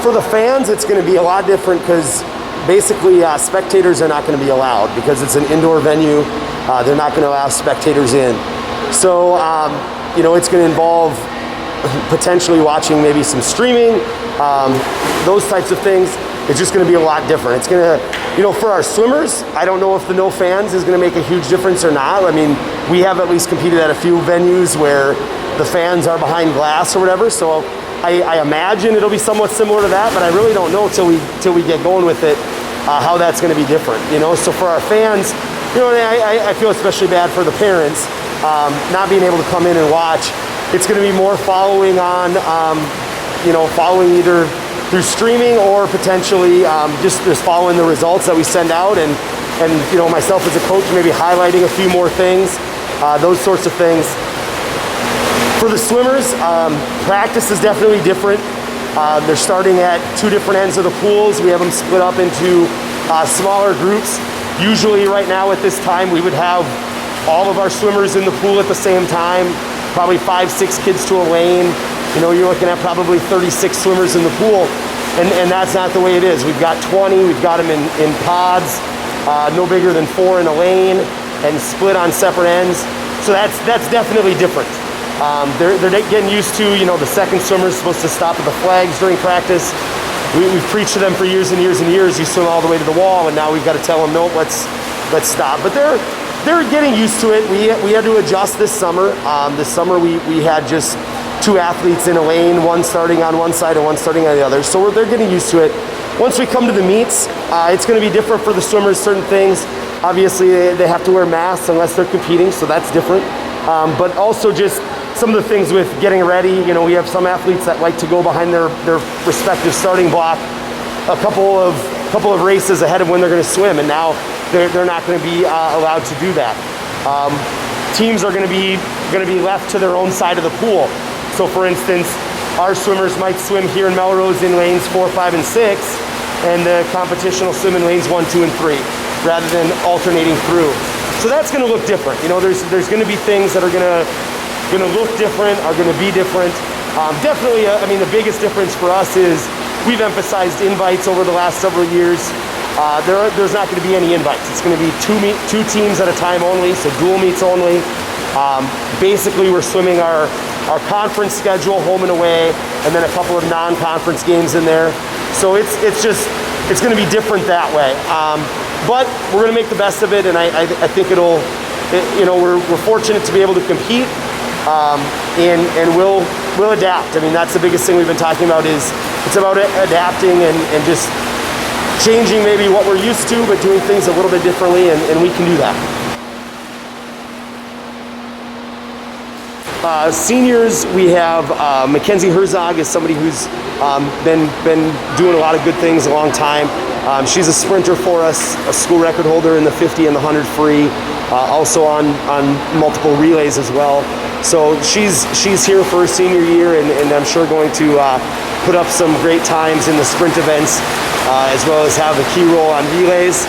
For the fans, it's going to be a lot different because basically spectators are not going to be allowed because it's an indoor venue. They're not going to allow spectators in. So, it's going to involve potentially watching maybe some streaming, those types of things. It's just going to be a lot different. It's going to, for our swimmers, I don't know if the no fans is going to make a huge difference or not. I mean, we have at least competed at a few venues where the fans are behind glass or whatever, so I imagine it'll be somewhat similar to that, but I really don't know till we get going with it how that's going to be different. So for our fans, I feel especially bad for the parents not being able to come in and watch. It's going to be more following on, following either through streaming or potentially just following the results that we send out and myself as a coach maybe highlighting a few more things, those sorts of things. For the swimmers, practice is definitely different. They're starting at two different ends of the pools. We have them split up into smaller groups. Usually right now at this time we would have all of our swimmers in the pool at the same time, probably 5-6 kids to a lane. You're looking at probably 36 swimmers in the pool, and that's not the way it is. We've got 20, we've got them in pods, no bigger than 4 in a lane, and split on separate ends. So that's definitely different. They're getting used to, the second swimmer is supposed to stop at the flags during practice. We've preached to them for years and years and years, you swim all the way to the wall, and now we've got to tell them, no, let's stop. But they're getting used to it. We had to adjust this summer. This summer we had just 2 athletes in a lane, one starting on one side and one starting on the other. So they're getting used to it. Once we come to the meets, it's going to be different for the swimmers, certain things. Obviously, they have to wear masks unless they're competing, so that's different. But also just some of the things with getting ready. We have some athletes that like to go behind their respective starting block a couple of races ahead of when they're going to swim, and now they're not going to be allowed to do that. Teams are going to be left to their own side of the pool. So for instance, our swimmers might swim here in Melrose in lanes 4, 5, and 6, and the competition will swim in lanes 1, 2, and 3, rather than alternating through. So that's going to look different. There's going to be things that are going to look different, are going to be different. Definitely, the biggest difference for us is we've emphasized invites over the last several years. There's not going to be any invites. It's going to be two teams at a time only, so dual meets only. Basically, we're swimming our conference schedule, home and away, and then a couple of non-conference games in there. So it's going to be different that way. But we're going to make the best of it, and I think we're fortunate to be able to compete, and we'll adapt. That's the biggest thing we've been talking about is it's about adapting and just changing maybe what we're used to, but doing things a little bit differently, and we can do that. Seniors, we have Mackenzie Herzog is somebody who's been doing a lot of good things a long time. She's a sprinter for us, a school record holder in the 50 and the 100 free, also on multiple relays as well. So she's here for her senior year, and I'm sure going to put up some great times in the sprint events, as well as have a key role on relays.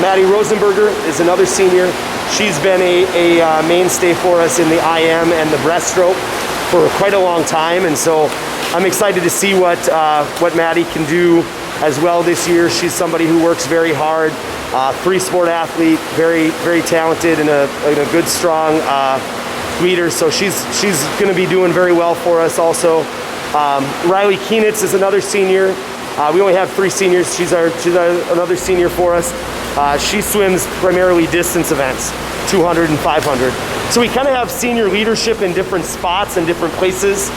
Maddie Rosenberger is another senior. She's been a mainstay for us in the IM and the breaststroke for quite a long time, and so I'm excited to see what Maddie can do as well this year. She's somebody who works very hard, 3-sport athlete, very, very talented, and a good, strong leader. So she's going to be doing very well for us also. Riley Keenitz is another senior. We only have 3 seniors. She's another senior for us. She swims primarily distance events, 200 and 500. So we kind of have senior leadership in different spots and different places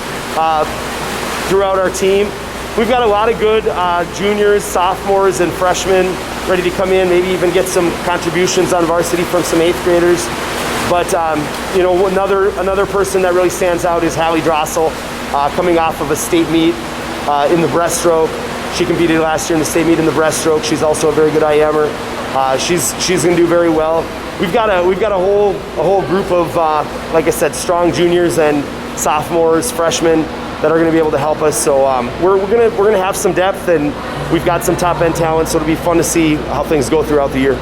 throughout our team. We've got a lot of good juniors, sophomores, and freshmen ready to come in, maybe even get some contributions on varsity from some 8th graders. But another person that really stands out is Hallie Drossel, coming off of a state meet in the breaststroke. She competed last year in the state meet in the breaststroke. She's also a very good IMer. She's going to do very well. We've got a whole group of like I said, strong juniors and sophomores, freshmen that are going to be able to help us. So we're gonna have some depth, and we've got some top end talent. So it'll be fun to see how things go throughout the year.